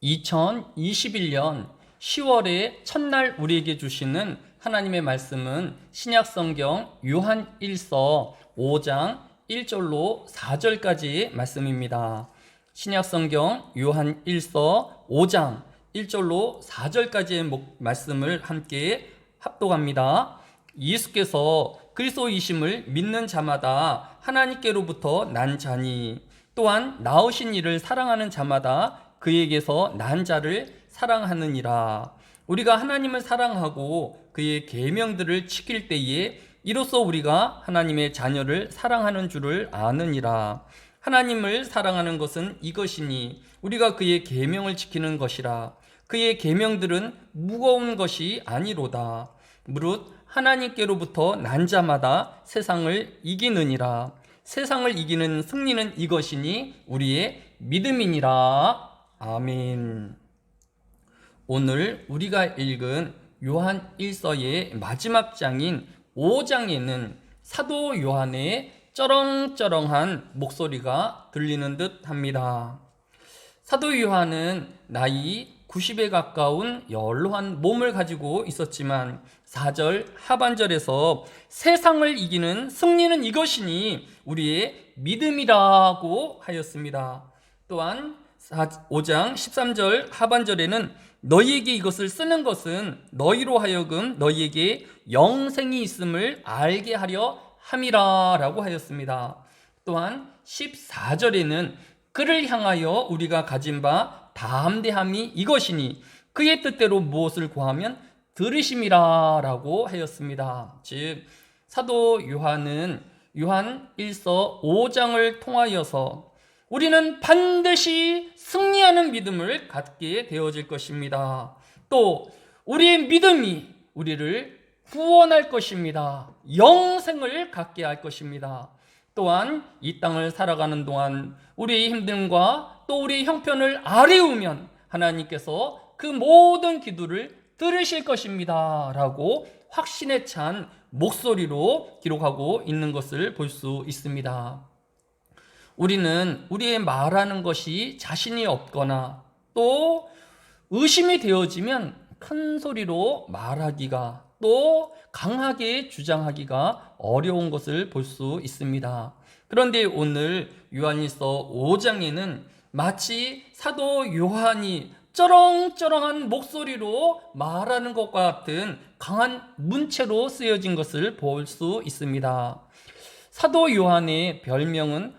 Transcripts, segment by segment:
2021년 10월의 첫날 우리에게 주시는 하나님의 말씀은 신약성경 요한 1서 5장 1절로 4절까지의 말씀입니다. 신약성경 요한 1서 5장 1절로 4절까지의 말씀을 함께 합독합니다. 예수께서 그리스도이심을 믿는 자마다 하나님께로부터 난 자니 또한 낳으신 이를 사랑하는 자마다 그에게서 난 자를 사랑하느니라. 우리가 하나님을 사랑하고 그의 계명들을 지킬 때에 이로써 우리가 하나님의 자녀를 사랑하는 줄을 아느니라. 하나님을 사랑하는 것은 이것이니 우리가 그의 계명을 지키는 것이라. 그의 계명들은 무거운 것이 아니로다. 무릇 하나님께로부터 난 자마다 세상을 이기느니라. 세상을 이기는 승리는 이것이니 우리의 믿음이니라. 아멘. 오늘 우리가 읽은 요한 1서의 마지막 장인 5장에는 사도 요한의 쩌렁쩌렁한 목소리가 들리는 듯 합니다. 사도 요한은 나이 90에 가까운 연로한 몸을 가지고 있었지만 4절 하반절에서 세상을 이기는 승리는 이것이니 우리의 믿음이라고 하였습니다. 또한 5장 13절 하반절에는 너희에게 이것을 쓰는 것은 너희로 하여금 너희에게 영생이 있음을 알게 하려 함이라 라고 하였습니다. 또한 14절에는 그를 향하여 우리가 가진 바 담대함이 이것이니 그의 뜻대로 무엇을 구하면 들으심이라 라고 하였습니다. 즉 사도 요한은 요한 1서 5장을 통하여서 우리는 반드시 승리하는 믿음을 갖게 되어질 것입니다. 또 우리의 믿음이 우리를 구원할 것입니다. 영생을 갖게 할 것입니다. 또한 이 땅을 살아가는 동안 우리의 힘듦과 또 우리의 형편을 아뢰우면 하나님께서 그 모든 기도를 들으실 것입니다 라고 확신에 찬 목소리로 기록하고 있는 것을 볼 수 있습니다. 우리는 우리의 말하는 것이 자신이 없거나 또 의심이 되어지면 큰 소리로 말하기가 또 강하게 주장하기가 어려운 것을 볼 수 있습니다. 그런데 오늘 요한일서 5장에는 마치 사도 요한이 쩌렁쩌렁한 목소리로 말하는 것과 같은 강한 문체로 쓰여진 것을 볼 수 있습니다. 사도 요한의 별명은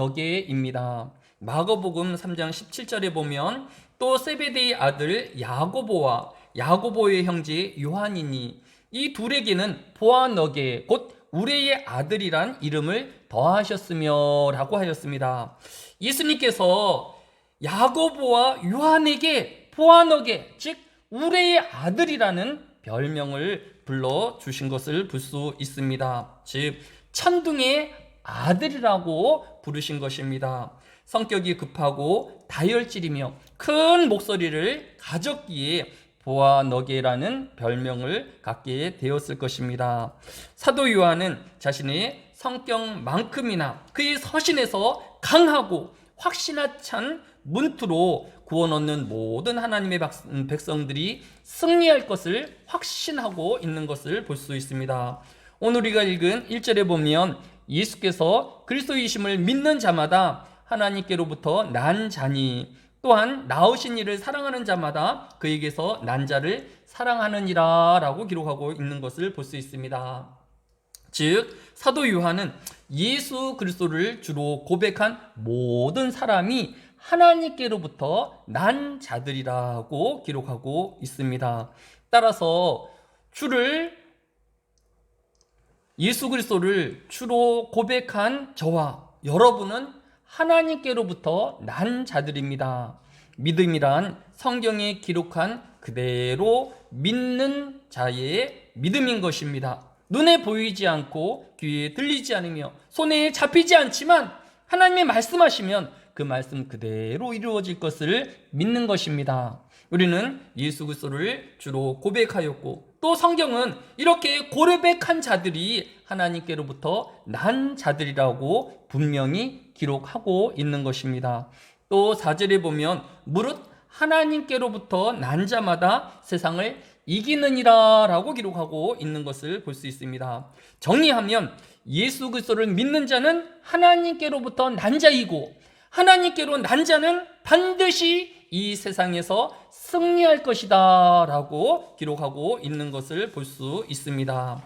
보아너게입니다. 마가복음 3장 17절에 보면 또 세베데의 아들 야고보와 야고보의 형제 요한이니 이 둘에게는 보아너게 곧 우레의 아들이란 이름을 더하셨으며 라고 하였습니다. 예수님께서 야고보와 요한에게 보아너게 즉 우레의 아들이라는 별명을 불러주신 것을 볼 수 있습니다. 즉 천둥의 아들이라고 부르신 것입니다. 성격이 급하고 다혈질이며 큰 목소리를 가졌기에 보아너게라는 별명을 갖게 되었을 것입니다. 사도 요한은 자신의 성격만큼이나 그의 서신에서 강하고 확신에 찬 문투로 구원 얻는 모든 하나님의 백성들이 승리할 것을 확신하고 있는 것을 볼 수 있습니다. 오늘 우리가 읽은 1절에 보면 예수께서 그리스도이심을 믿는 자마다 하나님께로부터 난 자니 또한 낳으신 이를 사랑하는 자마다 그에게서 난 자를 사랑하느니라 라고 기록하고 있는 것을 볼 수 있습니다. 즉 사도 요한은 예수 그리스도를 주로 고백한 모든 사람이 하나님께로부터 난 자들이라고 기록하고 있습니다. 따라서 예수 그리스도를 주로 고백한 저와 여러분은 하나님께로부터 난 자들입니다. 믿음이란 성경에 기록한 그대로 믿는 자의 믿음인 것입니다. 눈에 보이지 않고 귀에 들리지 않으며 손에 잡히지 않지만 하나님이 말씀하시면 그 말씀 그대로 이루어질 것을 믿는 것입니다. 우리는 예수 그리스도를 주로 고백하였고 또 성경은 이렇게 고백한 자들이 하나님께로부터 난 자들이라고 분명히 기록하고 있는 것입니다. 또 4절에 보면 무릇 하나님께로부터 난 자마다 세상을 이기느니라 라고 기록하고 있는 것을 볼 수 있습니다. 정리하면 예수 그리스도를 믿는 자는 하나님께로부터 난 자이고, 하나님께로 난 자는 반드시 이 세상에서 승리할 것이다 라고 기록하고 있는 것을 볼 수 있습니다.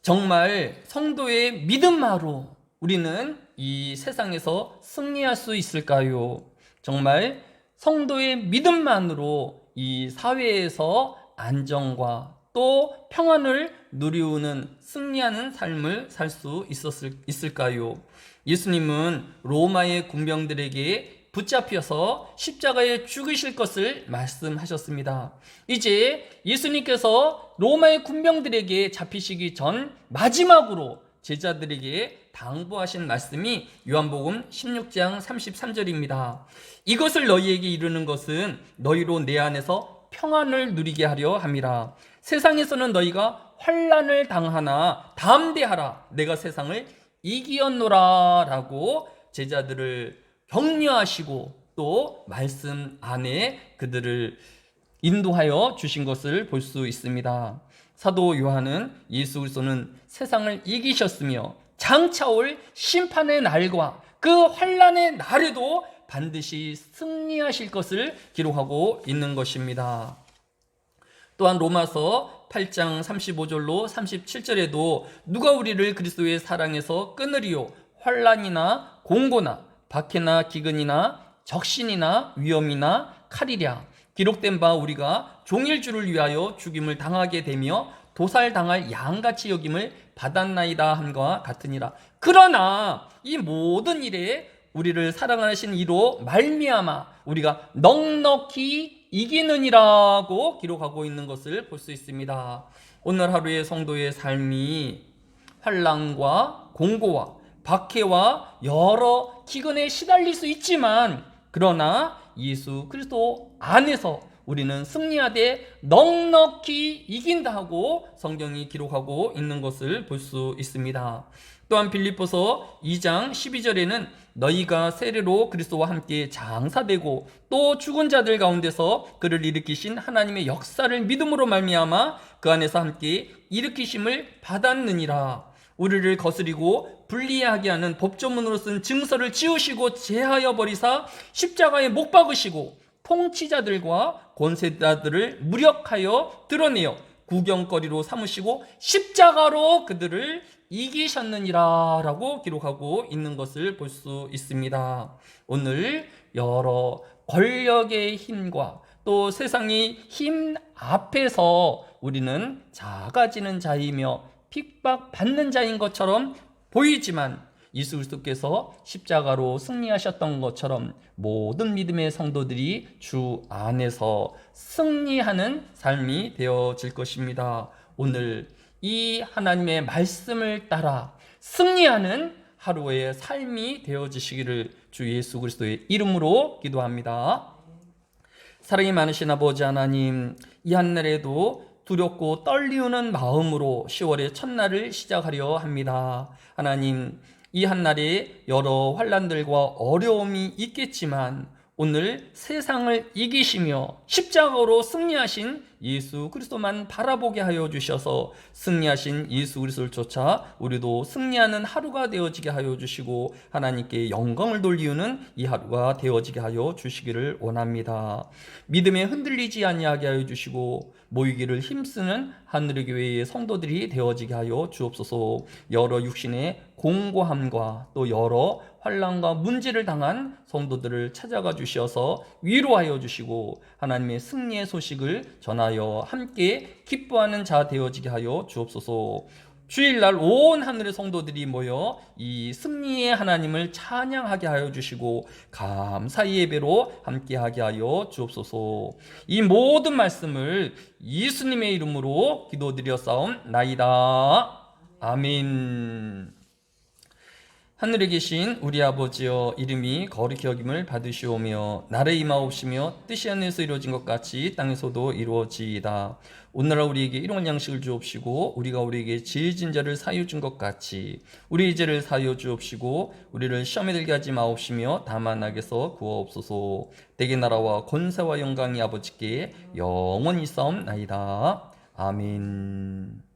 정말 성도의 믿음만으로 우리는 이 세상에서 승리할 수 있을까요? 정말 성도의 믿음만으로 이 사회에서 안정과 또 평안을 누리우는 승리하는 삶을 살 수 있을까요? 예수님은 로마의 군병들에게 붙잡혀서 십자가에 죽으실 것을 말씀하셨습니다. 이제 예수님께서 로마의 군병들에게 잡히시기 전 마지막으로 제자들에게 당부하신 말씀이 요한복음 16장 33절입니다. 이것을 너희에게 이르는 것은 너희로 내 안에서 평안을 누리게 하려 함이라. 세상에서는 너희가 환난을 당하나 담대하라, 내가 세상을 이기었노라 라고 제자들을 격려하시고 또 말씀 안에 그들을 인도하여 주신 것을 볼 수 있습니다. 사도 요한은 예수 그리스도는 세상을 이기셨으며 장차 올 심판의 날과 그 환난의 날에도 반드시 승리하실 것을 기록하고 있는 것입니다. 또한 로마서 8장 35절로 37절에도 누가 우리를 그리스도의 사랑에서 끊으리요, 환난이나 공고나 박해나 기근이나 적신이나 위험이나 칼이랴. 기록된 바 우리가 종일 주를 위하여 죽임을 당하게 되며 도살당할 양같이 여김을 받았나이다 함과 같으니라. 그러나 이 모든 일에 우리를 사랑하신 이로 말미암아 우리가 넉넉히 이기느니라고 기록하고 있는 것을 볼 수 있습니다. 오늘 하루의 성도의 삶이 환난과 공고와 박해와 여러 기근에 시달릴 수 있지만, 그러나 예수 그리스도 안에서 우리는 승리하되 넉넉히 이긴다 하고 성경이 기록하고 있는 것을 볼 수 있습니다. 또한 빌립보서 2장 12절에는 너희가 세례로 그리스도와 함께 장사되고 또 죽은 자들 가운데서 그를 일으키신 하나님의 역사를 믿음으로 말미암아 그 안에서 함께 일으키심을 받았느니라. 우리를 거스리고 불리하게 하는 법조문으로 쓴 증서를 지우시고 제하여 버리사 십자가에 못 박으시고 통치자들과 권세자들을 무력하여 드러내어 구경거리로 삼으시고 십자가로 그들을 이기셨느니라 라고 기록하고 있는 것을 볼 수 있습니다. 오늘 여러 권력의 힘과 또 세상의 힘 앞에서 우리는 작아지는 자이며 핍박받는 자인 것처럼 보이지만 예수 그리스도께서 십자가로 승리하셨던 것처럼 모든 믿음의 성도들이 주 안에서 승리하는 삶이 되어질 것입니다. 오늘 이 하나님의 말씀을 따라 승리하는 하루의 삶이 되어지시기를 주 예수 그리스도의 이름으로 기도합니다. 사랑이 많으신 아버지 하나님, 이 한날에도 두렵고 떨리우는 마음으로 10월의 첫날을 시작하려 합니다. 하나님, 이 한날에 여러 환난들과 어려움이 있겠지만 오늘 세상을 이기시며 십자가로 승리하신 예수 그리스도만 바라보게 하여 주셔서 승리하신 예수 그리스도를 쫓아 우리도 승리하는 하루가 되어지게 하여 주시고 하나님께 영광을 돌리우는 이 하루가 되어지게 하여 주시기를 원합니다. 믿음에 흔들리지 아니하게 하여 주시고 모이기를 힘쓰는 하늘의 교회의 성도들이 되어지게 하여 주옵소서. 여러 육신의 공고함과 또 여러 환난과 문제를 당한 성도들을 찾아가 주셔서 위로하여 주시고 하나님의 승리의 소식을 전하여 함께 기뻐하는 자 되어지게 하여 주옵소서. 주일날 온 하늘의 성도들이 모여 이 승리의 하나님을 찬양하게 하여 주시고 감사의 예배로 함께하게 하여 주옵소서. 이 모든 말씀을 예수님의 이름으로 기도드려 싸움나이다. 아멘. 하늘에 계신 우리 아버지여, 이름이 거룩히 여김을 받으시오며 나라에 임하옵시며 뜻이 하늘에서 이루어진 것 같이 땅에서도 이루어지이다. 오늘날 우리에게 일용할 양식을 주옵시고 우리가 우리에게 죄진 자를 사하여 준 것 같이 우리의 죄를 사하여 주옵시고 우리를 시험에 들게 하지 마옵시며 다만 악에서 구하옵소서. 대개 나라와 권세와 영광이 아버지께 영원히 있사옵나이다. 아멘.